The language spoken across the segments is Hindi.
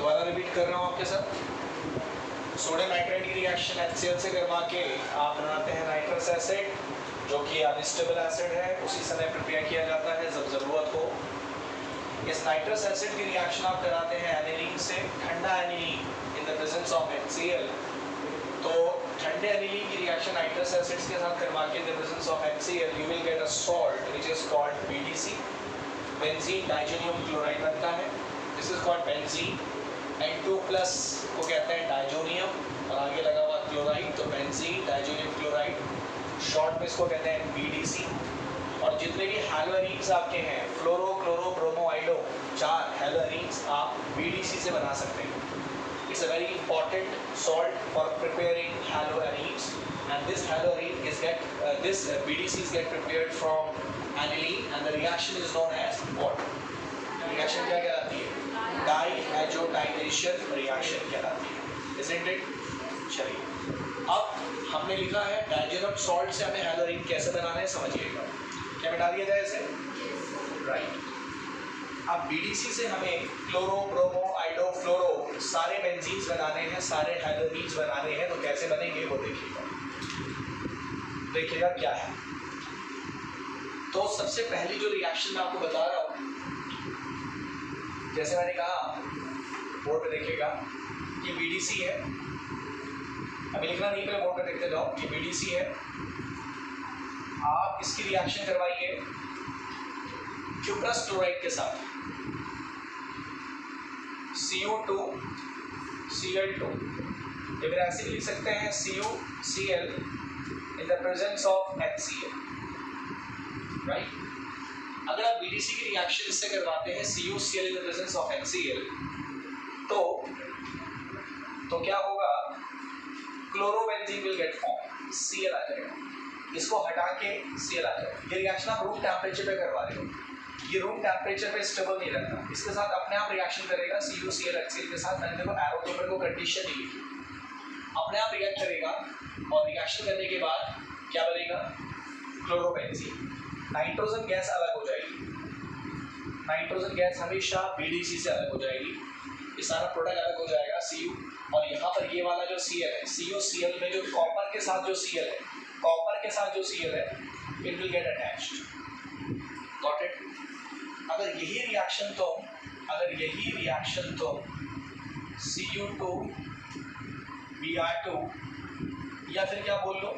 दोबारा रिपीट कर रहा हूँ आपके साथ। सोडियम नाइट्रेट की रिएक्शन HCl से करवा के आप बनाते हैं नाइट्रस एसिड, जो कि अनस्टेबल एसिड है। उसी समय प्रिपेयर किया जाता है जब ज़रूरत हो। इस नाइट्रस एसिड की रिएक्शन आप कराते हैं एनिलीन से, ठंडा aniline in the presence of HCl। तो ठंडे एनिलीन की रिएक्शन नाइट्रस एसिड्स के साथ करवा के इन the presence of HCl you will get a salt which is called BDC, benzene diazonium chloride बनता है। This is called benzene. N2+ को कहते हैं डाइजोनियम और आगे लगा हुआ क्लोराइड, तो बेंजीन डाइजोनियम क्लोराइड, शॉर्ट में इसको कहते हैं BDC। और जितने भी हैलोअरीन्स आपके हैं, फ्लोरो क्लोरो ब्रोमो आइडो, 4 हैलोअरीन्स आप BDC से बना सकते हैं। It's a very important salt for preparing haloarenes, and this haloarene is this BDCs get prepared from aniline and the reaction is known as what? Reaction क्या कहलाती है? डाइहाइड्रोटाइनेशन रिएक्शन कहलाती है, isn't it? चलिए, अब हमने लिखा है डाइजेनम सॉल्ट से हमें हैलोअरीन कैसे बनाना है, समझिएगा। क्या बता दिया जाए इसे? राइट। अब BDC से हमें क्लोरो ब्रोमो आइडो फ्लोरो सारे बेंजीन्स बनाने हैं, सारे हैलोअरीन्स बनाने हैं। तो कैसे बनेंगे वो देखिएगा क्या है। तो सबसे पहली जो रिएक्शन मैं आपको बता रहा हूँ, जैसे मैंने कहा, बोर्ड पे देखिएगा कि BDC है। अभी लिखना नहीं, पहले बोर्ड पे देखते जाओ। ये BDC है। आप इसकी रिएक्शन करवाइए क्यूप्रस क्लोराइड के साथ, Cu2 Cl2, या फिर ऐसे भी लिख सकते हैं CuCl in the presence of HCl, right. अगर आप BDC की रिएक्शन इससे करवाते हैं CuCl in the presence of HCl, तो क्या होगा? Chlorobenzene will get form, Cl आ जाएगा। इसको हटा के Cl आ जाएगा। ये रिएक्शन आप रूम टेम्परेचर पे करवा रहे हो, ये रूम टेम्परेचर पे स्टेबल नहीं रहता। इसके साथ अपने आप रिएक्शन करेगा CuCl HCl के साथ। मैंने देखो एरो के ऊपर को कंडीशन नहीं लिखी, अपने आप रिएक्ट करेगा और रिएक्शन करने के बाद क्या बनेगा? क्लोरोबेंजीन। नाइट्रोजन गैस अलग हो जाएगी। नाइट्रोजन गैस हमेशा BDC से अलग हो जाएगी। ये सारा प्रोडक्ट अलग हो जाएगा Cu, और यहाँ पर ये वाला जो Cl है, CuCl में जो कॉपर के साथ जो Cl है, कॉपर के साथ जो Cl है, it will get attached. Got it? अगर यही रिएक्शन तो Cu2 Br2, या फिर क्या बोल लो,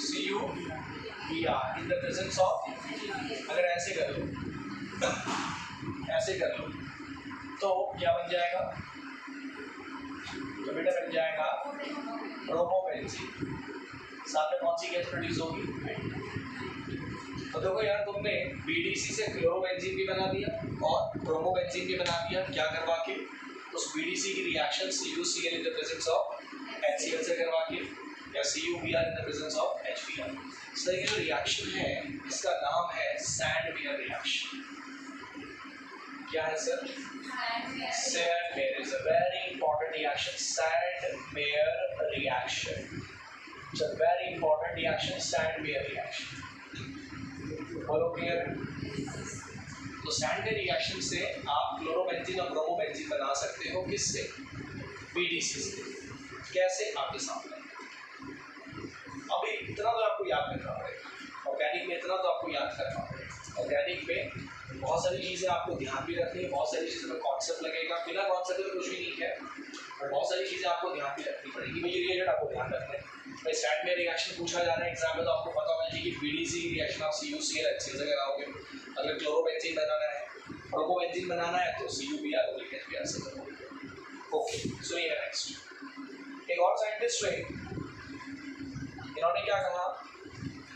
CuBr in the presence of, अगर ऐसे कर लो तो क्या बन जाएगा? तो बेटा बन जाएगा ब्रोमोबेंजीन। साथ में कौन सी गैस प्रोड्यूस होगी? तो देखो यार, तुमने BDC से क्लोरोबेंजीन भी बना दिया और ब्रोमोबेंजीन भी बना दिया। क्या करवा के? उस BDC की reaction CuCl in the presence of HCl से करवा के, या CuBr in the presence of HBr। इस तरह की जो रिएक्शन है, इसका नाम है सैंड-मेयर रिएक्शन। क्या है sir? Sand-mayor is a very important reaction. Sand-mayor reaction, it's a very important reaction, sand-mayor reaction. बोलो क्लियर है? तो सैंड-मेयर रिएक्शन से आप क्लोरोबेंजीन और ब्रोमोबेंजीन बना सकते हो। किससे? BDC से। कैसे? आपके सामने। अभी इतना तो आपको याद करना पड़ेगा। ऑर्गेनिक में इतना तो आपको याद करना पड़ेगा। ऑर्गेनिक में बहुत सारी चीज़ें आपको ध्यान भी रखनी है, बहुत सारी चीज़ों में कॉन्सेप्ट लगेगा। बिना कॉन्सेप्ट में कुछ भी नहीं है, और बहुत सारी चीज़ें आपको ध्यान भी रखनी पड़ेगी। भाई रिएक्शन आपको ध्यान रखना है। भाई सैंड-मेयर रिएक्शन पूछा जा रहा है एग्जाम में, तो आपको पता होना चाहिए कि BDC की रिएक्शन आप CuCl HCl से कराओगे। अगर क्लोरोबेंजीन बनाना है, ब्रोमोबेंजीन बनाना है, तो CuBr और HBr से करोगे। ओके, सुनिए नेक्स्ट। एक और साइंटिस्ट रहे, इन्होंने क्या कहा?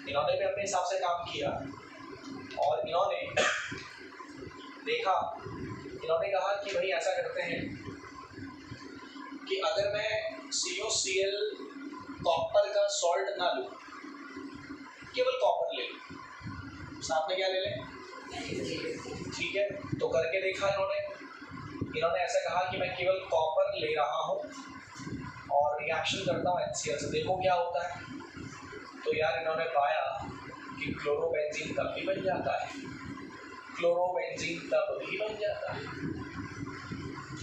इन्होंने भी अपने हिसाब से काम किया और इन्होंने देखा, इन्होंने कहा कि भाई ऐसा करते हैं कि अगर मैं CuCl कॉपर का सॉल्ट ना लूँ, केवल कॉपर ले लूँ, साथ में क्या ले लें? ठीक है, तो करके देखा इन्होंने ऐसा कहा कि मैं केवल कॉपर ले रहा हूँ और रिएक्शन करता हूँ HCl से, देखो क्या होता है। तो यार इन्होंने पाया कि क्लोरोबेंजीन तब भी बन जाता है, क्लोरोबेंजीन तब भी बन जाता है।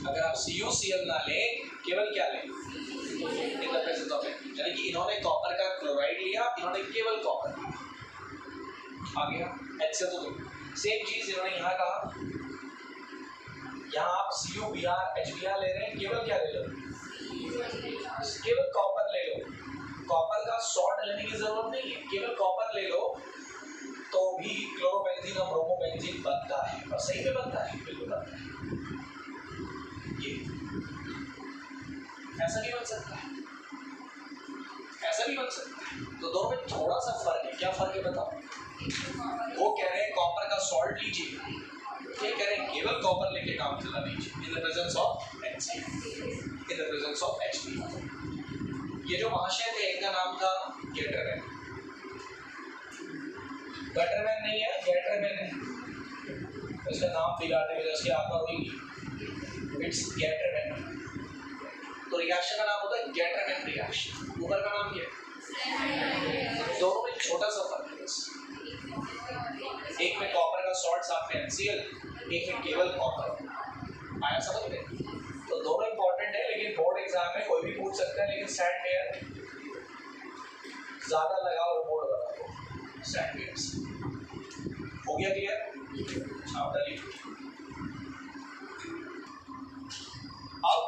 अगर आप CuCl ना लें, केवल क्या लें, इन द प्रेजेंस ऑफ एच, यानी कि इन्होंने कॉपर का क्लोराइड लिया, इन्होंने केवल कॉपर लिया। आ गया H से तो सेम चीज इन्होंने यहाँ कहा, यहाँ आप CuBr HBr ले रहे हैं, केवल क्या ले लो, केवल कॉपर ले लो। कॉपर का सॉल्ट लेने की जरूरत नहीं है, केवल कॉपर ले लो तो भी क्लोरोबेंजीन और ब्रोमोबेंजीन बनता है, और सही में बनता है, बिल्कुल बनता है। ये ऐसा नहीं बन सकता है, ऐसा भी बन सकता है। तो दोनों में थोड़ा सा फर्क है। क्या फर्क है बताओ? वो कह रहे हैं कॉपर का सॉल्ट लीजिए, ये कह रहे हैं केवल कॉपर लेके काम चला लीजिए इन the presence of HCl, in the presence of HBr। ये जो महाशय थे इनका नाम था गेटरमैन। गटरमैन नहीं है, गेटरमैन है। इसका नाम बिगाड़ने की वजह से आपका हुई, इट्स गेटरमैन। तो रिएक्शन का नाम होता है गेटरमैन रिएक्शन। ऊपर का नाम क्या है? दोनों में छोटा सा फर्क है बस। एक में कॉपर का सॉल्ट साथ में HCl, एक में केवल कॉपर। आया समझ में? तो दोनों इंपॉर्टेंट है, लेकिन बोर्ड एग्जाम में कोई भी पूछ सकता है। लेकिन सैंड पेयर ज्यादा लगाओ, बोर्ड बनाओ सैंड पेयर से। हो गया क्लियर? हाँ बताइए। अब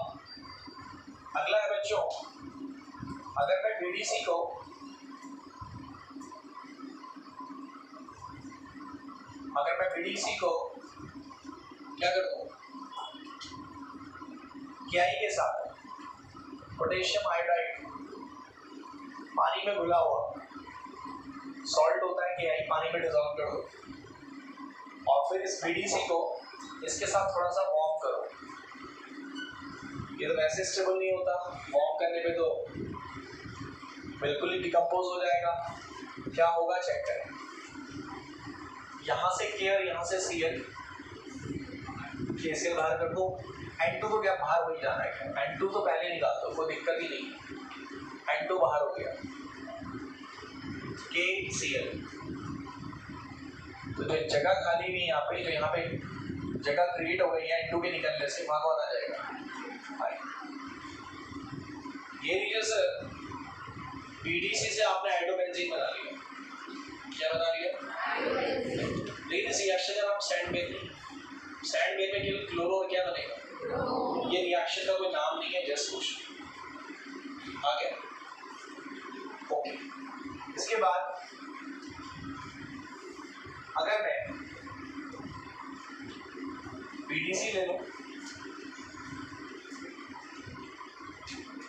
अगला है बच्चों, अगर मैं BDC को क्या कर दूं, KI के साथ पोटेशियम आयोडाइड पानी में घुला हुआ सॉल्ट होता है, KI पानी में डिसॉल्व कर दो, और फिर इस BDC को इसके साथ थोड़ा सा वार्म करो। ये तो वैसे स्टेबल नहीं होता, वार्म करने पे तो बिल्कुल ही डिकम्पोज हो जाएगा। क्या होगा चेक करें, यहाँ से केयर, यहाँ से Cl, KCl बाहर कर दो, N2 तो क्या बाहर हो ही जाना है, N2 तो पहले निकाल दो, कोई दिक्कत ही नहीं। N2 बाहर हो गया, KCl, तो जो जगह खाली नहीं यहाँ पे, जो यहाँ पे जगह क्रिएट हो गई है N2 के निकलने से, वहाँ कौन आ जाएगा? ये लीजिए सर, BDC से आपने हाइड्रोबेंजीन बना लिया। क्या बना लिया? लेकिन इस रिएक्शन का नाम सैंड बेस नहीं, सैंड बेस में केवल क्लोरो और क्या बनेगा? ये रिएक्शन का कोई नाम नहीं है, जस्ट कुछ आ गया। ओके, इसके बाद अगर मैं BDC ले लूं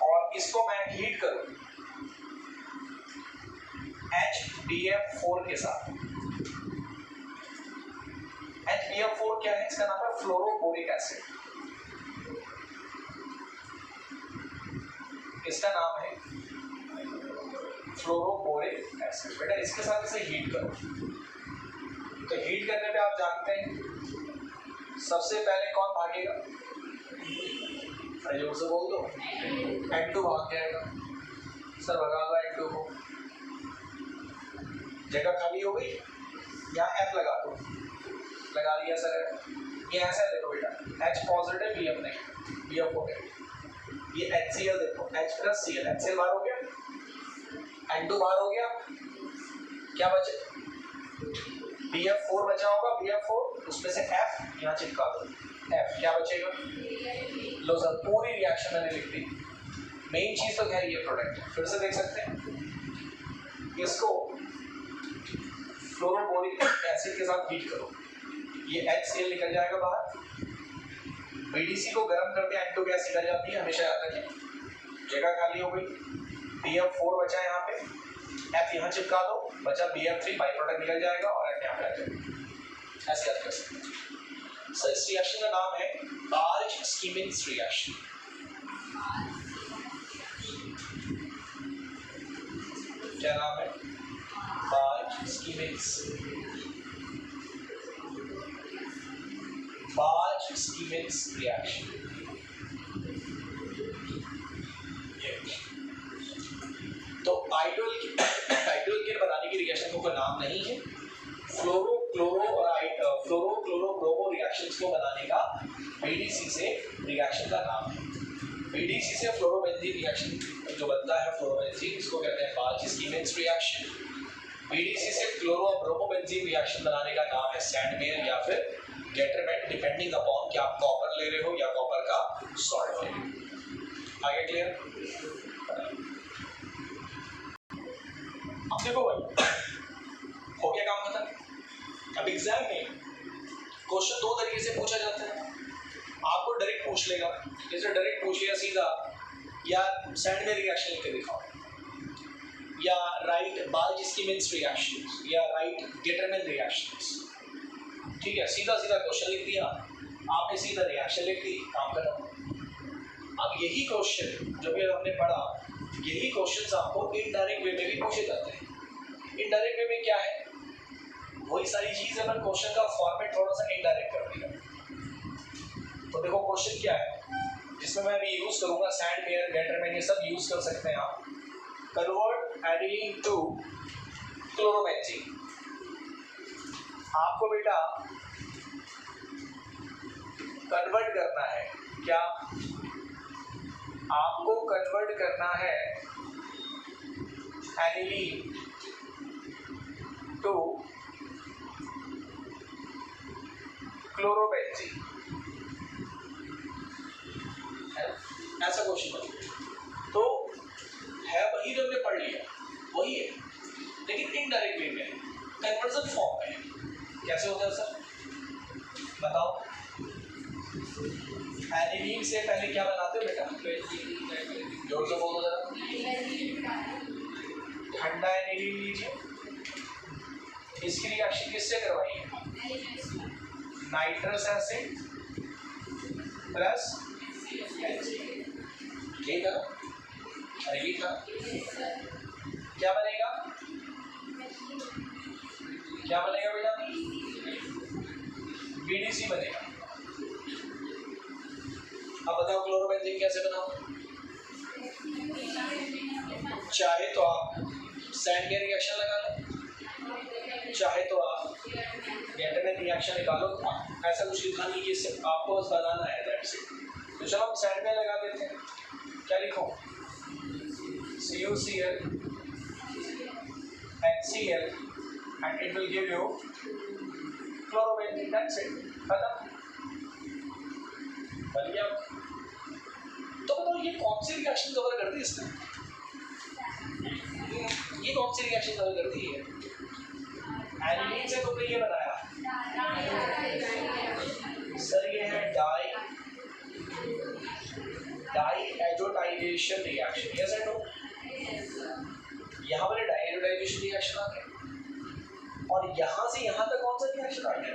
और इसको मैं हीट करूं HBF4 के साथ। HBF4 क्या है? इसका नाम है फ्लोरोबोरिक एसिड। इसका नाम है फ्लोरोबोरिक एसिड। बेटा इसके साथ इसे हीट करो, तो हीट करने पे आप जानते हैं सबसे पहले कौन भागेगा? जोर से बोल दो, N2 भाग जाएगा। सर भगा दो N2 को, जगह खाली हो गई, यहाँ F लगा दो, लगा दिया सर। ये ऐसा है देखो बेटा, H positive BF negative, BF हो गया। ये HCl देखो, H प्लस Cl, HCl बाहर हो गया, N2 बाहर हो गया, क्या बचे? BF4 बचा होगा, BF4 उसमें से F यहाँ चिपका दो, F क्या बचेगा? लो सर, पूरी रिएक्शन मैंने लिख दी। मेन चीज तो खैर ये प्रोडक्ट है, फिर से देख सकते हैं। इसको फ्लोरोबोरिक एसिड के साथ हीट करो, ये HCl निकल जाएगा बाहर। BDC को गर्म करते हैं, N2 गैस निकल जाती है, हमेशा याद रखें। जगह खाली हो गई, BF4 बचा यहाँ पे, F यहाँ चिपका दो, बचा BF3, बाई प्रोडक्ट निकल जाएगा और F यहाँ पे आ जाएगा। ऐसे याद कर सकते हैं। सर इस रिएक्शन का नाम है बार्ज-स्कीमिंस रिएक्शन। क्या नाम है? बार्ज-स्कीमिंस। बार्ज-स्कीमिंस रिएक्शन। तो आइडियल बनाने की रिएक्शन को कोई नाम नहीं है। फ्लोरो क्लोरो और फ्लोरो क्लोरो ब्रोमो रिएक्शंस को बनाने का बीडीसी से रिएक्शन का नाम है। बीडीसी से फ्लोरोबेंजीन रिएक्शन जो बनता है फ्लोरोबेंजीन, इसको कहते हैं बाल्च-स्कीमेंस रिएक्शन। बीडीसी से क्लोरो-ब्रोमोबेंजीन रिएक्शन बनाने का नाम है सैंडमेयर या फिर गेटरमैन, डिपेंडिंग अपॉन कि आप कॉपर ले रहे हो या कॉपर का सॉल्ट ले रहे हो। आगे क्लियर? अब देखो भाई, हो गया काम खत्म। अब एग्जाम में क्वेश्चन दो तरीके से पूछा जाता है। आपको डायरेक्ट पूछ लेगा, जैसे डायरेक्ट पूछ लिया सीधा, या सैंडमेयर रिएक्शन लिख के दिखाओ, या राइट बाल्च-स्कीमेंस रिएक्शन, या राइट गेटरमैन रिएक्शंस। ठीक है, सीधा सीधा क्वेश्चन लिख दिया आपने, सीधा रिएक्शन लिख दी, काम खत्म। अब यही क्वेश्चन जो भी हमने पढ़ा, यही क्वेश्चंस आपको इनडायरेक्ट वे में भी पूछे जाते हैं। इनडायरेक्ट वे में क्या है, वही सारी चीजें, पर क्वेश्चन का फॉर्मेट थोड़ा सा इनडायरेक्ट कर दिया। तो देखो क्वेश्चन क्या है, जिसमें मैं अभी यूज करूंगा सैंडमेयर, गेटरमैन, ये सब यूज कर सकते हैं आप। Convert aniline to chlorobenzene. आपको बेटा कन्वर्ट करना है, क्या आपको कन्वर्ट करना है एनिलीन टू क्लोरोबेंजीन, ऐसा क्वेश्चन बना। तो है वही जो हमने पढ़ लिया, वही है, लेकिन इनडायरेक्ट वे में, कन्वर्जन फॉर्म में। कैसे होता है सर, बताओ। एनिलीन से पहले क्या बनाते हो बेटा, जोर से बोलो जरा। ठंडा एनिलीन लीजिए, इसकी रिएक्शन किससे करवाई है, नाइट्रस एसिड प्लस ये था, अरे ये था, क्या बनेगा, क्या बनेगा बेटा, बीडीसी बनेगा। अब बताओ क्लोरोबेंजीन कैसे बनाओ। चाहे तो आप सैंडमेयर रिएक्शन लगा लो, चाहे तो आप गेटरमैन रिएक्शन निकालो। ऐसा कुछ लिखा नहीं, ये सिर्फ आपको बस बनाना है, दैट्स इट। तो चलो हम सैंडमेयर लगा देते हैं। क्या लिखो, CuCl HCl and it will give you chlorobenzene, that's it, खत्म, बन गया। तो बताओ ये कौन सी रिएक्शन कवर करती है इसमें, ये कौन सी रिएक्शन कवर करती है, एनिलीन से तुमने ये बनाया सर, ये है डाईएजोटाइजेशन रिएक्शन, यस एंड नो। यहाँ पर डाईएजोटाइजेशन रिएक्शन आ गया, और यहाँ से यहाँ तक कौन सा रिएक्शन आ गया,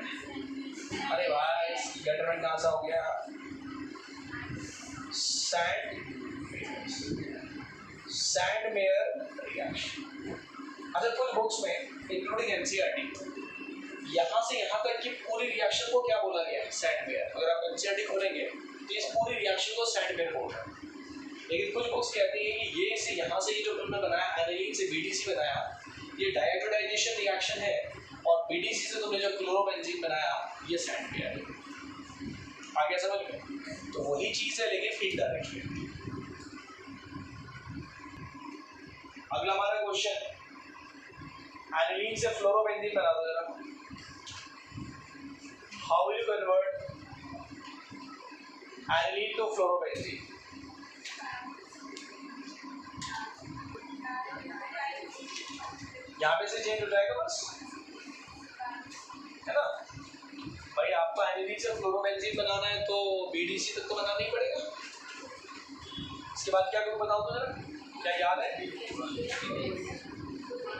अरे भाई गेटरमैन कहाँ सा हो गया, सैंडमेयर रिएक्शन। अच्छा, कुछ बुक्स में इंक्लूडिंग एनसीईआरटी यहाँ से यहाँ तक की पूरी रिएक्शन को क्या बोला गया है, सैंडमेयर। अगर आप एनसीईआरटी खोलेंगे तो इस पूरी रिएक्शन को सैंडमेयर बोल रहे हैं, लेकिन कुछ बुक्स कहती है कि ये से यहाँ से ये जो तुमने बनाया एनिलीन से बीडीसी बनाया, ये डायजोडाइजेशन रिएक्शन है, और बीडीसी से तुमने जो क्लोरोबेंजीन बनाया ये सैंडमेयर है। आगे समझ में, तो वही चीज है लेकिन इनडायरेक्टली। अगला हमारा क्वेश्चन, एनिलीन से फ्लोरोबेंजीन बना दो जरा। How will you convert aniline to fluorobenzene, यहाँ पे से चेंज हो जाएगा बस, है ना भाई। आपको एनिलीन से फ्लोरोबेंजीन बनाना है तो बीडीसी तक तो बनाना ही पड़ेगा। इसके बाद क्या करूँ बताओ तो जरा, क्या याद है,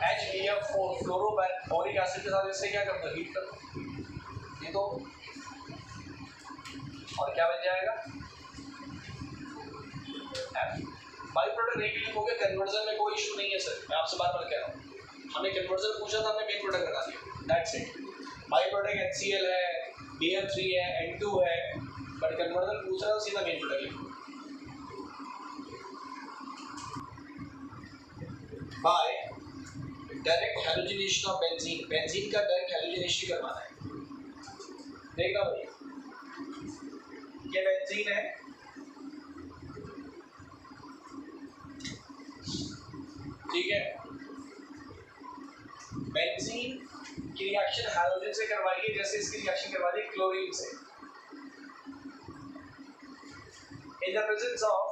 HBF4 फ्लोरोबोरिक एसिड के साथ इससे क्या करते हो, हीट करो, ये तो, और क्या बन जाएगा, बाई प्रोडक्ट नहीं भी लिखोगे, कन्वर्जन में कोई इशू नहीं है सर, मैं आपसे बार बार कह रहा हूँ। हमने कन्वर्जन पूछा था, हमने मेन प्रोडक्ट लगा दिया, that's it. By product HCl है, BF3 है, N2 है, बट कन्वर्जन पूछ रहा है सीधा मेन प्रोडक्ट लिखो। By direct halogenation of benzene, benzene का डायरेक्ट हैलोजिनेशन करवाना है। देखना भाई, ये बेंजीन है, ठीक है। बेंजीन की रिएक्शन हैलोजन से करवाइए जैसे इसकी रिएक्शन करवा दी क्लोरीन से। इन the presence of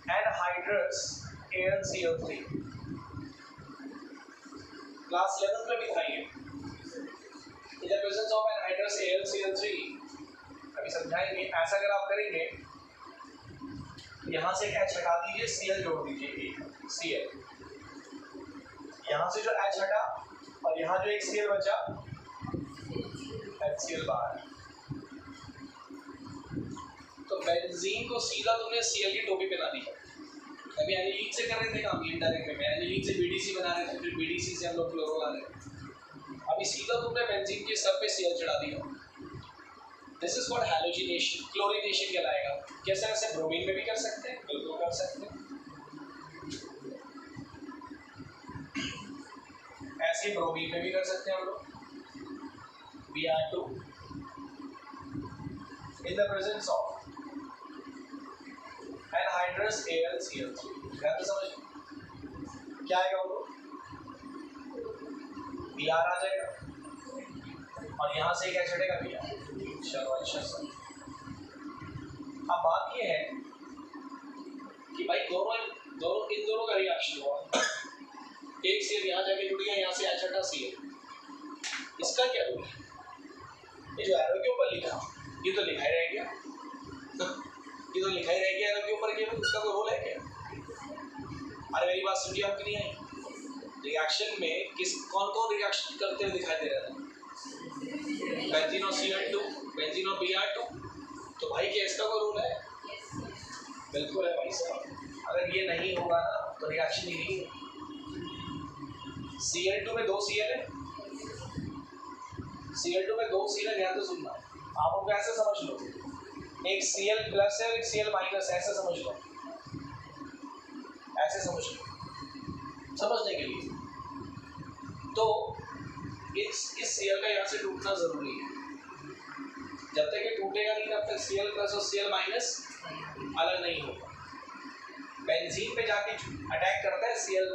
anhydrous AlCl3, class 11 में भी था ये। इन the presence of anhydrous AlCl3, अभी समझाएंगे। ऐसा अगर आप करेंगे, यहाँ से एक H हटा दीजिए, Cl जोड़ दीजिए, Cl। यहाँ से जो H हटा और यहाँ जो एक Cl बचा, HCl बाहर। तो बेंजीन को सीधा तुमने Cl की टोपी पहना दी। अभी एनिलीन से कर रहे थे काम, इनडायरेक्ट में एनिलीन से BDC बना रहे थे, फिर BDC से हम लोग फ्लोरो ला रहे। अभी सीधा तुमने बेंजीन के सर पे Cl चढ़ा दिया। This is called halogenation, chlorination कहलाएगा। कैसे ऐसे ब्रोमीन में भी कर सकते हैं, बिल्कुल कर सकते हैं। ऐसे ब्रोमीन में भी कर सकते हैं हम लोग। Br2 in the presence of anhydrous AlCl3, ध्यान से समझ क्या आएगा वो, Br आ जाएगा और यहाँ से एक H हटेगा Br। चलो अच्छा सर। अब बात ये है कि भाई इन दोनों का रिएक्शन हुआ, एक Cl यहाँ जाके जुड़ गया, यहाँ से H हटा Cl। इसका क्या रोल है? ये जो एरो के ऊपर लिखा, ये तो लिखा ही रह गया, ये तो लिखा ही रह गया एरो के ऊपर, केवल इसका कोई रोल है क्या? अरे मेरी बात सुनिए, आपकी नहीं आई। रिएक्शन में कौन कौन रिएक्शन करते हुए दिखाई दे रहा था? बेंजीन और Cl2, बेंजीन और Br2। तो भाई क्या इसका कोई रोल है? बिल्कुल है भाई साहब। अगर ये नहीं होगा ना तो रिएक्शन ही नहीं है। Cl2 में 2 Cl है, Cl2 में 2 Cl है, ध्यान से सुनना। आप उनको ऐसे समझ लो, एक Cl प्लस है और एक Cl माइनस है, ऐसे समझ लो, ऐसे समझ लो समझने के लिए। तो इस Cl का यहाँ से टूटना जरूरी है। जब तक ये टूटेगा नहीं तब तक Cl प्लस और Cl माइनस अलग नहीं होगा। बेंजीन पे जाके अटैक करता है Cl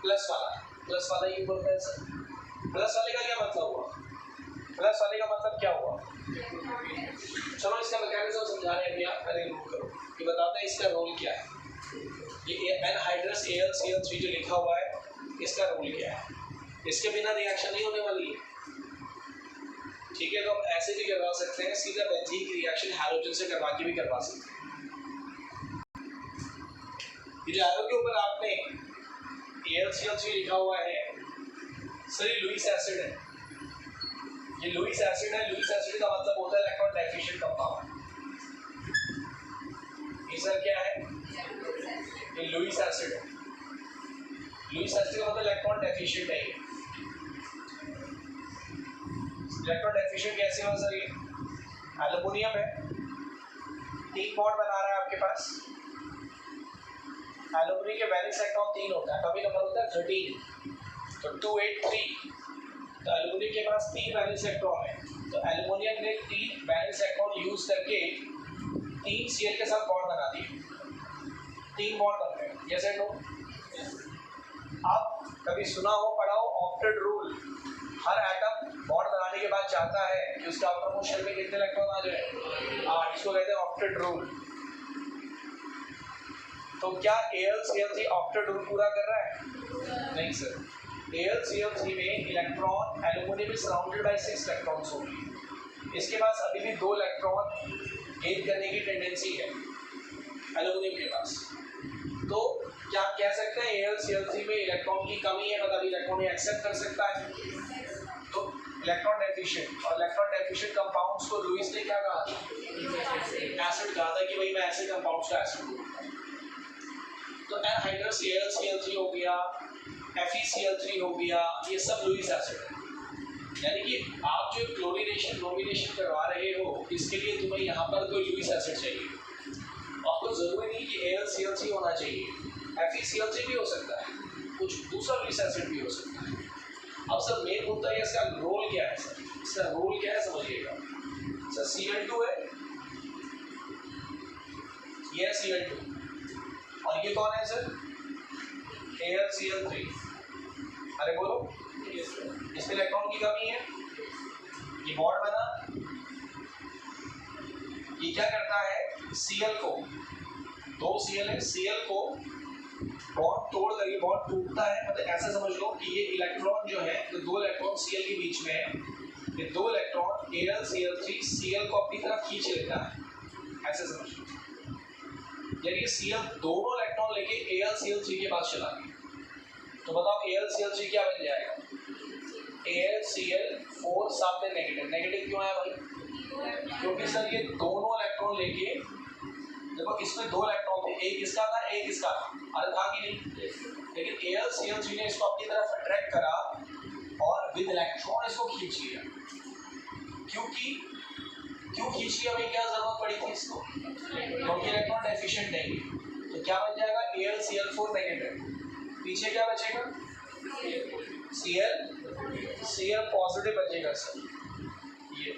प्लस वाला ये बोलता है सर। प्लस वाले का क्या मतलब हुआ? प्लस वाले का मतलब क्या हुआ? चलो इसका मैकेनिज्म समझा रहे हैं अभी, आप पहले नोट करो कि बताते हैं इसका रोल क्या है। ये एनहाइड्रस AlCl3 जो लिखा हुआ है, इसका रोल क्या है? इसके बिना रिएक्शन नहीं होने वाली है, ठीक है। तो हम ऐसे भी करवा सकते हैं, सीधा बेंजीन की रिएक्शन हैलोजन से करवा के भी करवा सकते हैं। ये जो एरो के ऊपर आपने AlCl3 लिखा हुआ है, सर ये लुईस एसिड है। ये लुईस एसिड है। लुईस एसिड का मतलब होता है इलेक्ट्रॉन डेफिशिएंट कंपाउंड। ये सर क्या है? ये लुईस एसिड है। लुईस एसिड का मतलब इलेक्ट्रॉन डेफिशिएंट है। इलेक्ट्रॉन डेफिशिएंट कैसे हो सर? ये एल्युमिनियम है, 3 बॉन्ड बना रहा है आपके पास। एल्युमिनियम के वैलेंस इलेक्ट्रॉन 3 होता है, कभी नंबर होता है 13, तो 283। तो एल्युमिनियम के पास 3 वैलेंस इलेक्ट्रॉन है, तो एल्युमिनियम ने 3 वैलेंस इलेक्ट्रॉन यूज करके 3 Cl के साथ बॉन्ड बना दिए। 3 बॉन्ड बन गए, यस एंड नो। आप कभी सुना हो, पढ़ा हो ऑक्टेट रूल? हर एटम बॉन्ड बनाने के बाद चाहता है कि उसका अपरमोस्ट शेल में कितने इलेक्ट्रॉन आ जाए, 8। इसको कहते हैं ऑक्टेट रूल। तो क्या AlCl3 ऑक्टेट रूल पूरा कर रहा है? नहीं सर। AlCl3 में electron aluminium is surrounded by 6 electrons होंगे। इसके पास अभी भी 2 इलेक्ट्रॉन गेन करने की टेंडेंसी है एल्युमिनियम के पास। तो क्या आप कह सकते हैं AlCl3 में इलेक्ट्रॉन की कमी है, मतलब इलेक्ट्रॉन एक्सेप्ट कर सकता है? तो इलेक्ट्रॉन डेफिशिएंट, और इलेक्ट्रॉन डेफिशिएंट कंपाउंड्स को लुईस ने क्या कहा था? एसिड कहा था कि भाई मैं ऐसे कंपाउंड्स का एसिड हूँ। तो एनहाइड्रस AlCl3 हो गया, FeCl3 हो गया, ये सब लुईस एसिड है। यानी कि आप जो क्लोरीनेशन ब्रोमीनेशन करवा रहे हो, इसके लिए तुम्हें यहाँ पर कोई लुईस एसिड चाहिए। आपको जरूरी नहीं कि AlCl3 होना चाहिए, FeCl3 भी हो सकता है, कुछ दूसरा लुईस एसिड भी हो सकता है। अब सर मेन मुद्दा है इसका रोल क्या है? सर इसका रोल क्या है समझिएगा। सर Cl2 है, ये है Cl2 और ये कौन है सर? AlCl3। अरे बोलो, इसमें इलेक्ट्रॉन की कमी है, ये बॉन्ड बना, ये क्या करता है Cl को, दो Cl है, Cl को बॉन्ड तोड़ कर, ये बॉन्ड टूटता है, मतलब ऐसा समझ लो कि ये इलेक्ट्रॉन जो है, तो दो इलेक्ट्रॉन Cl के बीच में है, ये दो इलेक्ट्रॉन AlCl3 Cl को अपनी तरफ खींच लेता है, ऐसे समझ लो। यानी Cl दोनों इलेक्ट्रॉन लेके AlCl3 के पास चला गया, तो बताओ AlCl3 क्या बन जाएगा? AlCl4 साथ में नेगेटिव। नेगेटिव क्यों आया भाई? क्योंकि सर ये दोनों इलेक्ट्रॉन लेके, देखो इसमें दो इलेक्ट्रॉन थे, एक इसका था एक इसका था, अरे था कि नहीं? लेकिन AlCl3 ने इसको अपनी तरफ अट्रैक्ट करा और विद इलेक्ट्रॉन इसको खींच लिया। क्यों खींच लिया भाई? क्या जरूरत पड़ी थी इसको? क्योंकि इलेक्ट्रॉन डेफिशिएंट नहीं है, तो क्या बन जाएगा? AlCl4 नेगेटिव, पीछे क्या बचेगा? Cl पॉजिटिव बचेगा सर, ये,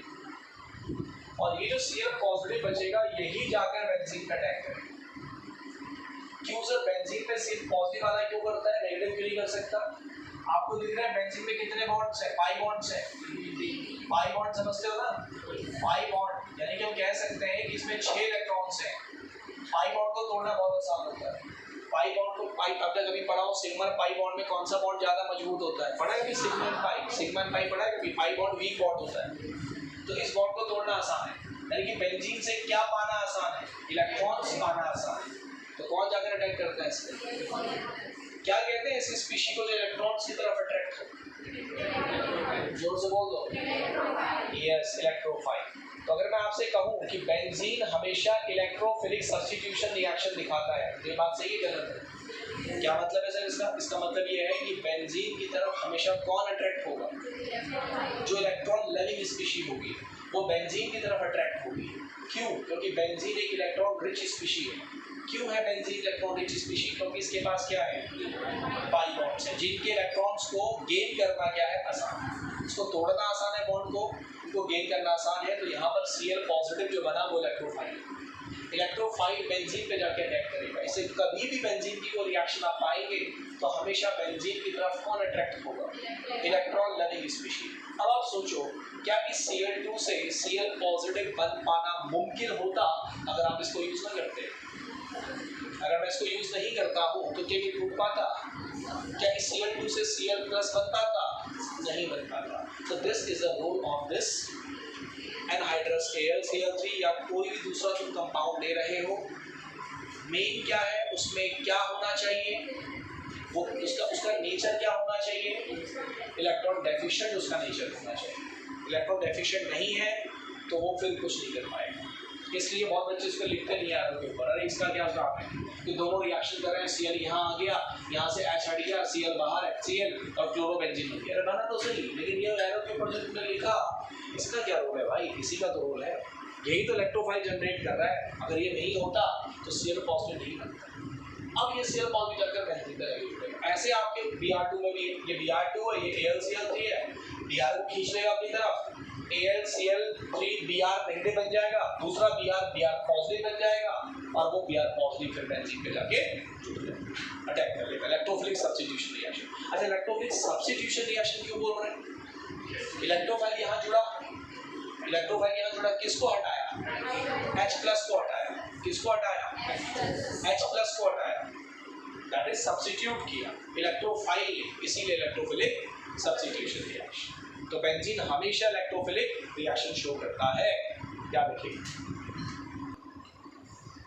और ये जो Cl पॉजिटिव बचेगा यही जाकर बेंजीन पे अटैक करेगा। क्यों सर? बेंजीन पे सिर्फ पॉजिटिव वाला क्यों करता है, नेगेटिव क्यों नहीं कर सकता? आपको दिख रहा है बेंजीन में कितने बॉन्ड्स हैं? 5 बॉन्ड्स हैं, 5 बॉन्ड समझते हो ना? 5 बॉन्ड यानी कि हम कह सकते हैं कि इसमें 6 इलेक्ट्रॉन्स हैं। 5 बॉन्ड को तोड़ना बहुत आसान होता है। 5 बॉन्ड को, आपने कभी पढ़ा हो सिग्मा पाई बॉन्ड में कौन सा बॉन्ड ज्यादा मजबूत होता है? पढ़ा है कि सिग्मा पाई पढ़ा है कि पाई बॉन्ड वीक बॉन्ड होता है, तो इस बॉन्ड को तोड़ना आसान है। यानी कि बेंजीन से क्या पाना आसान है? इलेक्ट्रॉन्स पाना आसान है। तो कौन जाकर अटैक करता है इसमें? क्या कहते हैं इस स्पीशी को जो इलेक्ट्रॉन्स की तरफ अट्रैक्ट हो? जोर से बोल दो। Yes, electrophile. तो अगर मैं आपसे कहूं कि बेंजीन हमेशा इलेक्ट्रोफिलिक सब्स्टिट्यूशन रिएक्शन दिखाता है, तो ये बात सही है गलत है? क्या मतलब है सर इसका? इसका मतलब ये है कि बेंजीन की तरफ हमेशा कौन अट्रैक्ट होगा? जो इलेक्ट्रॉन लविंग स्पीशी होगी वो बेंजीन की तरफ अट्रैक्ट होगी। क्यों? क्योंकि बेंजीन एक इलेक्ट्रॉन रिच स्पीशी है। क्यों है बेंजीन इलेक्ट्रॉन रिच स्पीशी? क्योंकि इसके पास क्या है? पाई बॉन्ड्स हैं, जिनके इलेक्ट्रॉन्स को गेन करना क्या है? आसान। इसको तोड़ना आसान है बॉन्ड को, उनको गेन करना आसान है। तो यहाँ पर Cl पॉजिटिव जो बना वो इलेक्ट्रोफाइल, इलेक्ट्रोफाइल बेंजीन पे जाके अटैक करेगा। इसे कभी भी बेंजीन की कोई रिएक्शन आप पाएंगे तो हमेशा बेंजीन की तरफ कौन अट्रैक्ट होगा? Electron loving species. अब आप सोचो, क्या इस Cl2 से Cl पॉजिटिव बन पाना मुमकिन होता अगर आप इसको यूज ना करते? अगर मैं इसको यूज नहीं करता हूँ तो क्या ये टूट पाता? क्या इस Cl2 से Cl प्लस बन पाता? नहीं बन पाता। तो this is the role of this anhydrous AlCl3 या कोई भी दूसरा तुम कंपाउंड ले रहे हो। मेन क्या है, उसमें क्या होना चाहिए, वो उसका नेचर क्या होना चाहिए? इलेक्ट्रॉन डेफिशिएंट उसका नेचर होना चाहिए। इलेक्ट्रॉन डेफिशिएंट नहीं है तो वो फिर कुछ नहीं कर पाएगा। इसलिए बहुत बच्चे इसको लिखते नहीं आ रहे ऊपर, अरे इसका क्या काम है कि दोनों रिएक्शन कर रहे हैं, Cl यहाँ आ गया, यहाँ से H हट गया, Cl बाहर है, Cl और क्लोरोबेंजीन बन गया। अरे बना तो सही, लेकिन ये एरो के ऊपर जो तुमने लिखा इसका क्या रोल है भाई? इसी का तो रोल है, यही तो इलेक्ट्रोफाइल जनरेट कर रहा है। अगर ये नहीं होता तो Cl पॉजिटिव नहीं बनता। अब ये Cl पॉजिटिव जाकर बेंजीन पे लगेगा। ऐसे आपके Br2 में भी, ये Br2 है, ये AlCl3 है, Br को खींच लेगा अपनी तरफ, AlCl3 Br नेगेटिव बन जाएगा, दूसरा Br पॉजिटिव बन जाएगा और वो Br पॉजिटिव फिर बेंजीन पे जाके अटैक कर लेगा। Electrophilic substitution reaction. अच्छा, इलेक्ट्रोफिलिक सब्स्टिट्यूशन रिएक्शन क्यों बोल रहे हैं? इलेक्ट्रोफाइल यहाँ जुड़ा, किसको हटाया? H प्लस को हटाया। किसको हटाया? H प्लस को हटाया, दैट इज सब्स्टिट्यूट किया इलेक्ट्रोफाइल ने, इसीलिए इलेक्ट्रोफिलिक सब्स्टिट्यूशन रिएक्शन। तो बेंजीन हमेशा इलेक्ट्रोफिलिक रिएक्शन शो करता है। क्या देखिए,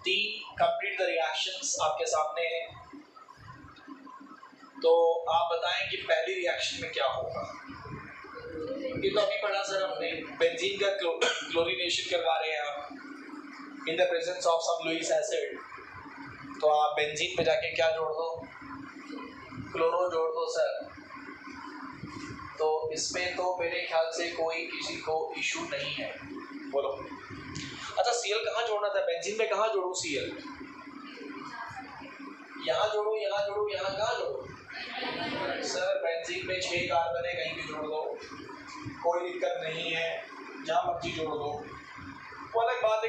3 कंप्लीट द रिएक्शंस आपके सामने है, तो आप बताएं कि पहली रिएक्शन में क्या होगा? ये तो अभी पढ़ा सर हमने, बेंजीन का क्लोरीनेशन करवा रहे हैं आप in the presence of some Lewis acid. तो आप बेंजीन पे जाके क्या जोड़ दो? क्लोरो जोड़ दो सर। तो इसमें तो मेरे ख्याल से कोई किसी को इशू नहीं है, बोलो। अच्छा, Cl कहाँ जोड़ना था? बेंजीन में कहाँ जोड़ू Cl? यहाँ जोड़ू, यहाँ जोड़ू, यहाँ कहाँ जोड़ू? सर बेंजीन में 6 कार्बन है, कहीं भी जोड़ दो, कोई दिक्कत नहीं है, जहाँ मर्जी जोड़ दो।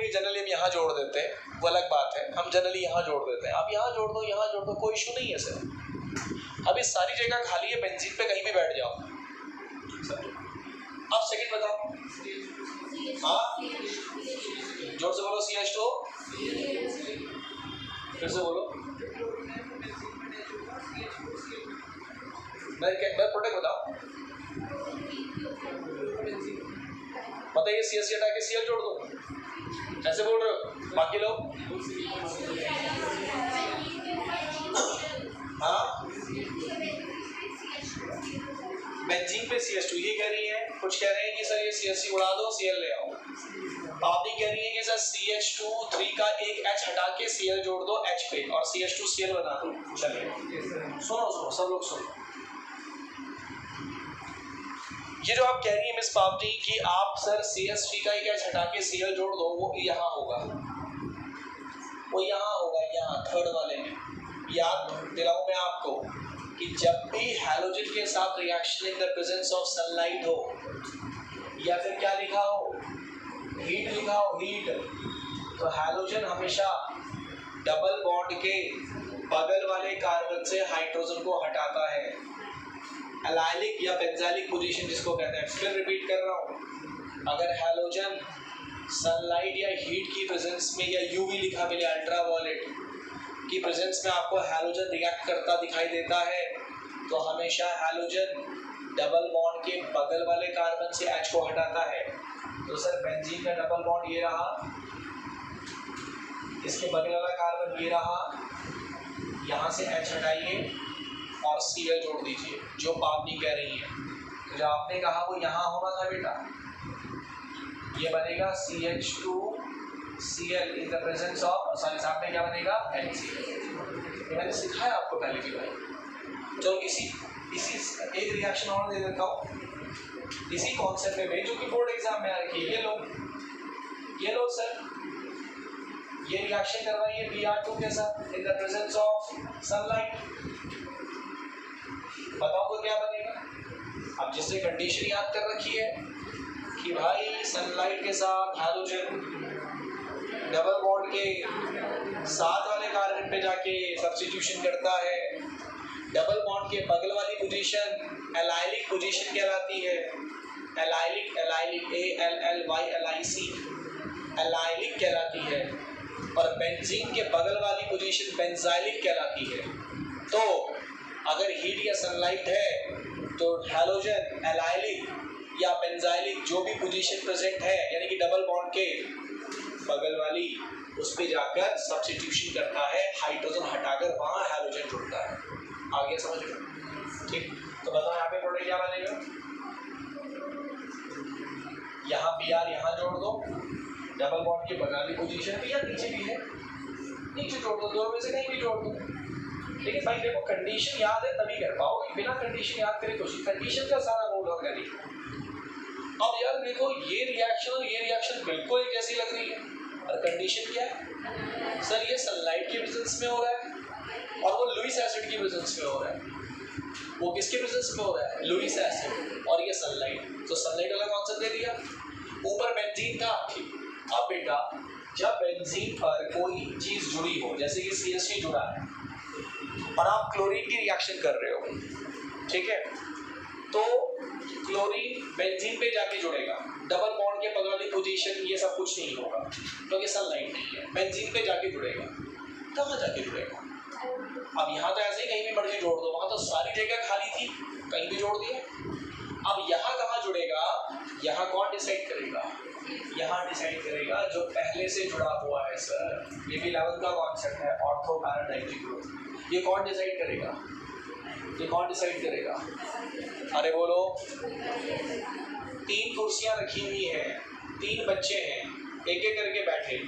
कि जनरली हम यहाँ जोड़ देते हैं, वो अलग बात है, हम जनरली यहाँ जोड़ देते हैं। आप यहाँ जोड़ दो, यहाँ जोड़ दो, कोई इशू नहीं है सर। अब इस सारी जगह खाली है, बेंजीन पे कहीं भी बैठ जाओ। अब सेकंड बताओ। हाँ, जोर से बोलो। CH2, फिर से बोलो। मैं प्रोडक्ट बताओ, बताइए। CH हटा के Cl जोड़ दो, ऐसे बोल रहे हो बाकी लोग? हाँ, बेंजीन पे CH2 ये कह रही है, कुछ कह रहे हैं कि सर ये CH उड़ा दो, Cl ले आओ। आप भी कह रही है कि सर CH2 का एक H हटा के Cl जोड़ दो H पे और CH2 Cl बना दो। चलिए सुनो सब लोग सुनो। ये जो आप कह रही है मिस पावती कि आप सर CH3 का एक H हटा के Cl जोड़ दो, वो यहाँ होगा, वो यहाँ होगा, यहाँ थर्ड वाले में। याद दिलाऊं मैं आपको कि जब भी हैलोजन के साथ reaction in the presence of sunlight हो, या फिर क्या लिखा हो, हीट लिखा हो, हीट, तो हैलोजन हमेशा डबल बॉन्ड के बगल वाले कार्बन से हाइड्रोजन को हटाता है। एलाइलिक या बेंजाइलिक पोजीशन जिसको कहते हैं। फिर रिपीट कर रहा हूँ, अगर हैलोजन सनलाइट या हीट की प्रेजेंस में, या यूवी लिखा मिले अल्ट्रावायलेट की प्रेजेंस में आपको हैलोजन रिएक्ट करता दिखाई देता है, तो हमेशा हैलोजन डबल बॉन्ड के बगल वाले कार्बन से H को हटाता है। तो सर बेंजीन का डबल बॉन्ड ये रहा, इसके बगल वाला कार्बन ये रहा, यहाँ से H हटाइए और Cl जोड़ दीजिए, जो पावनी कह रही है। तो जो आपने कहा वो यहाँ होना था बेटा, ये बनेगा CH2Cl in the presence of, sorry साहब में क्या बनेगा, HCl। ये मैंने सिखाया आपको पहले की बार। चलो इसी एक रिएक्शन और दे देता हूँ, इसी कॉन्सेप्ट में जो कि बोर्ड एग्जाम में आ रखी है। ये लो सर, ये रिएक्शन करवाइए Br2 के साथ इन द प्रेजेंस ऑफ सनलाइट, बताओ तो क्या बनेगा। अब जिससे कंडीशन याद कर रखी है कि भाई सनलाइट के साथ हैलोजन डबल बॉन्ड के साथ वाले कार्बन पे जाके सब्स्टिट्यूशन करता है, डबल बॉन्ड के बगल वाली पोजीशन एलाइलिक पोजीशन कहलाती है। एलाइलिक ALLYLIC एलाइलिक कहलाती है, और बेंजीन के बगल वाली पोजीशन बेंजाइलिक कहलाती है। तो अगर हीट या सनलाइट है तो हैलोजन एलाइलिक या बेंजाइलिक जो भी पोजीशन प्रेजेंट है, यानी कि डबल बॉन्ड के बगल वाली, उस पे जाकर सब्स्टिट्यूशन करता है, हाइड्रोजन हटाकर वहाँ हैलोजन जुड़ता है। आगे समझ लो, ठीक। तो बताओ यहाँ पे प्रोडक्ट क्या बनेगा। यहाँ Br यहाँ जोड़ दो, डबल बॉन्ड के बगल वाली पोजीशन भी, या नीचे भी है, नीचे जोड़ दो, दोनों में से कहीं भी जोड़ दो। लेकिन भाई देखो कंडीशन याद है तभी कर पाओगे, बिना कंडीशन याद करे तो कंडीशन का सारा रोल होगा नहीं। अब यार देखो ये रिएक्शन और ये रिएक्शन बिल्कुल एक जैसी लग रही है, और कंडीशन क्या है सर, ये सनलाइट के प्रेजेंस में हो रहा है और वो लुईस एसिड की प्रेजेंस में हो रहा है। वो किसके प्रेजेंस में हो रहा है, लुईस एसिड, और ये सनलाइट। तो सनलाइट वाला कॉन्सेप्ट दे दिया, ऊपर बेंजीन था, ठीक। अब बेटा जब बेंजीन पर कोई चीज जुड़ी हो, जैसे कि CH3 जुड़ा है और आप क्लोरीन की रिएक्शन कर रहे हो, ठीक है, तो क्लोरीन बेंजीन पे जाके जुड़ेगा, डबल बॉन्ड के बगल वाली पोजीशन ये सब कुछ नहीं होगा क्योंकि सनलाइट नहीं है, बेंजीन पे जाके जुड़ेगा। कहाँ जाके जुड़ेगा, अब यहाँ तो ऐसे ही कहीं भी मर्जी जोड़ दो, वहाँ तो सारी जगह खाली थी, कहीं भी जोड़ दिया। अब यहाँ कहाँ जुड़ेगा, यहाँ कौन डिसाइड करेगा, यहाँ डिसाइड करेगा जो पहले से जुड़ा हुआ है। सर ये भी 11th का कॉन्सेप्ट है, ऑर्थो पैराडाइमेट्रिक ग्रुप। ये कौन डिसाइड करेगा, ये कौन डिसाइड करेगा, अरे बोलो। 3 कुर्सियाँ रखी हुई हैं, 3 बच्चे हैं, एक एक करके बैठे,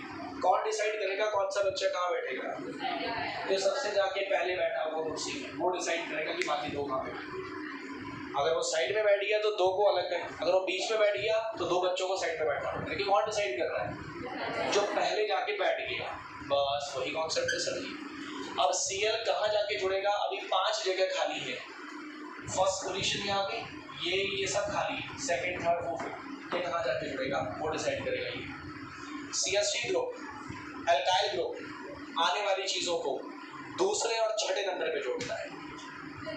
कौन डिसाइड करेगा कौन सा बच्चा कहाँ बैठेगा, जो सबसे जाके पहले बैठा वो कुर्सी में, वो डिसाइड करेगा कि बाकी 2 कहाँ बैठे। अगर वो साइड में बैठ गया तो 2 को अलग है, अगर वो बीच में बैठ गया तो 2 बच्चों को साइड में बैठना पड़ेगा। लेकिन कौन डिसाइड कर रहा है, जो पहले जाके बैठ गया, बस वही कॉन्सेप्ट है सर जी। अब Cl कहाँ जाके जुड़ेगा, अभी 5 जगह खाली है, फर्स्ट पोजीशन में आ गई, ये सब खाली है, सेकंड थर्ड फोर्थ, ये कहाँ जाके जुड़ेगा वो डिसाइड करेगा ये। CH3 ग्रुप एल्काइल ग्रुप आने वाली चीजों को दूसरे और छठे नंबर पे जोड़ता है,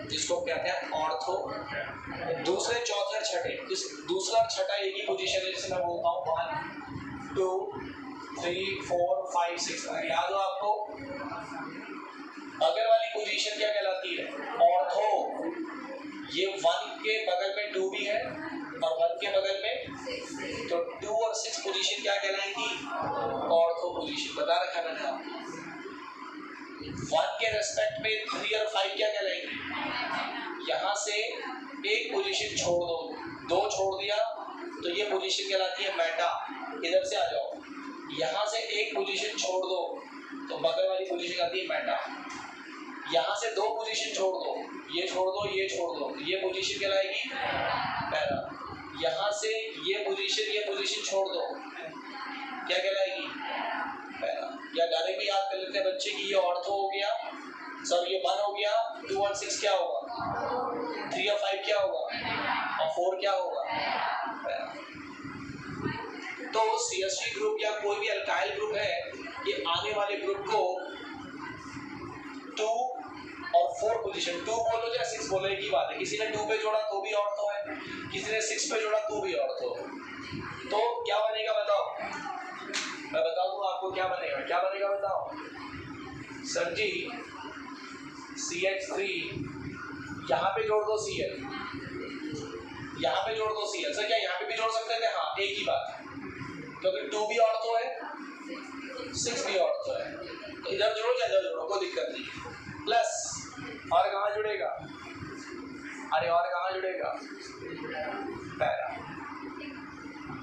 जिसको कहते हैं ऑर्थो। दूसरे, चौथे और छठे, दूसरा और छठा एक ही पोजीशन है, जिसे मैं बोलता हूँ 1 2 3 4 5 6। याद हो आपको, अगर वाली पोजीशन क्या कहलाती है? ऑर्थो। ये 1 के बगल में 2 भी है और 1 के बगल में, तो 2 और 6 पोजीशन क्या कहलाएंगी? Ortho position. बता रखा मैंने आपको। 1 के रेस्पेक्ट में 3 और 5 क्या कहलाएंगी? यहाँ से एक पोजीशन छोड़ दो, 2 छोड़ दिया तो ये पोजीशन कहलाती है मेटा। इधर से आ जाओ, यहाँ से एक पोजीशन छोड़ दो तो बगल वाली पोजीशन आती है मेटा। यहाँ से 2 पोजीशन छोड़ दो, ये छोड़ दो, ये छोड़ दो, ये पोजीशन कहलाएगी पैरा। यहाँ से ये पोजीशन छोड़ दो, क्या कहलाएगी? पैरा। या डायरेक्ट भी याद कर लेते हैं बच्चे की, ये ऑर्थो हो गया, सब ये 1 हो गया, 2 और 6 क्या होगा? 3 और 5 क्या होगा? और 4 क्या होगा? पैरा। तो CH3 ग्रुप या कोई भी अल्काइल ग्रुप है, ये आने वाले ग्रुप को 2 और 4 पोजीशन, 2 बोलो या 6 बोलो, एक ही बात है। किसी ने 2 पे जोड़ा तो भी ऑर्थो है, किसी ने 6 पे जोड़ा तो भी ऑर्थो है। तो क्या बनेगा बताओ? मैं बता दूं आपको क्या बनेगा। क्या बनेगा बताओ? सर जी CH3 यहाँ पे जोड़ दो Cl, यहाँ पे जोड़ दो Cl। सर क्या यहाँ पे भी जोड़ सकते थे? हाँ, एक ही बात है, क्योंकि 2 भी ऑर्थो है, 6 भी ऑर्थो है, तो इधर जोड़ो या इधर जोड़ो, कोई दिक्कत नहीं। प्लस और कहाँ जुड़ेगा? अरे और कहाँ जुड़ेगा? पैरा।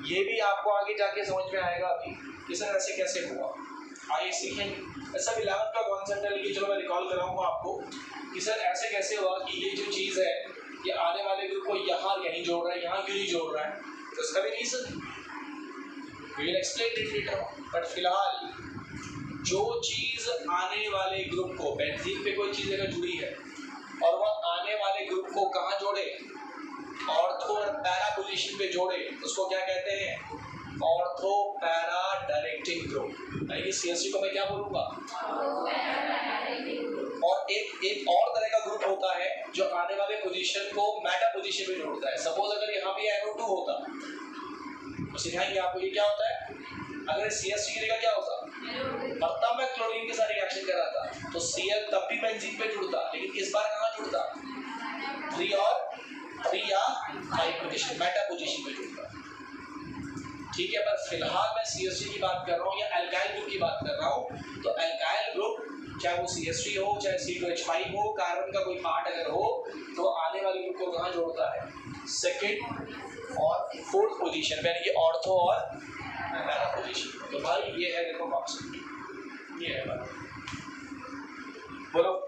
ये भी आपको आगे जाके समझ में आएगा अभी कि सर ऐसे कैसे हुआ। आइए सीखेंगे। सब 11th का कॉन्सेप्ट है, लेकिन चलो मैं रिकॉल कराऊंगा आपको कि सर ऐसे कैसे हुआ कि ये जो चीज़ है ये आने वाले ग्रुप को यहाँ यहीं जोड़ रहा है, यहाँ क्यों नहीं जोड़ रहा है, तो इसका भी reason we will explain it later. But फिलहाल जो चीज़ आने वाले ग्रुप को, बेंजीन पे कोई चीज़ अगर जुड़ी है और वह आने वाले ग्रुप को कहाँ जोड़े? ऑर्थो और पैरा पोजीशन पे जोड़े, उसको क्या कहते हैं? Ortho para directing group. यानी कि CH3 को मैं क्या बोलूँगा? और एक और तरह का ग्रुप होता है जो आने वाले पोजीशन को मेटा पोजीशन में जोड़ता है। सपोज अगर यहाँ पे NO2 होता तो सिखाएंगे आपको ये क्या होता है। अगर CH3 की जगह क्या होता और तब मैं क्लोरीन के साथ रिएक्शन कर रहा था तो Cl तब भी बेंजीन पे जुड़ता, लेकिन इस बार कहाँ जुड़ता? 3 या 5 पोजीशन, मेटा पोजीशन पे जुड़ता। ठीक है, पर फिलहाल मैं CH3 की बात कर रहा हूँ या अल्काइल ग्रुप की बात कर रहा हूँ। तो अल्काइल ग्रुप चाहे वो CH3 हो, चाहे C2H5 हो, कार्बन का कोई पार्ट अगर हो, तो आने वाले ग्रुप को कहाँ जोड़ता है? 2nd और 4th पोजीशन पे, यानी कि ऑर्थो और पैरा पोजीशन। तो भाई ये है देखो कॉन्सेप्ट, ये है बात। बोलो।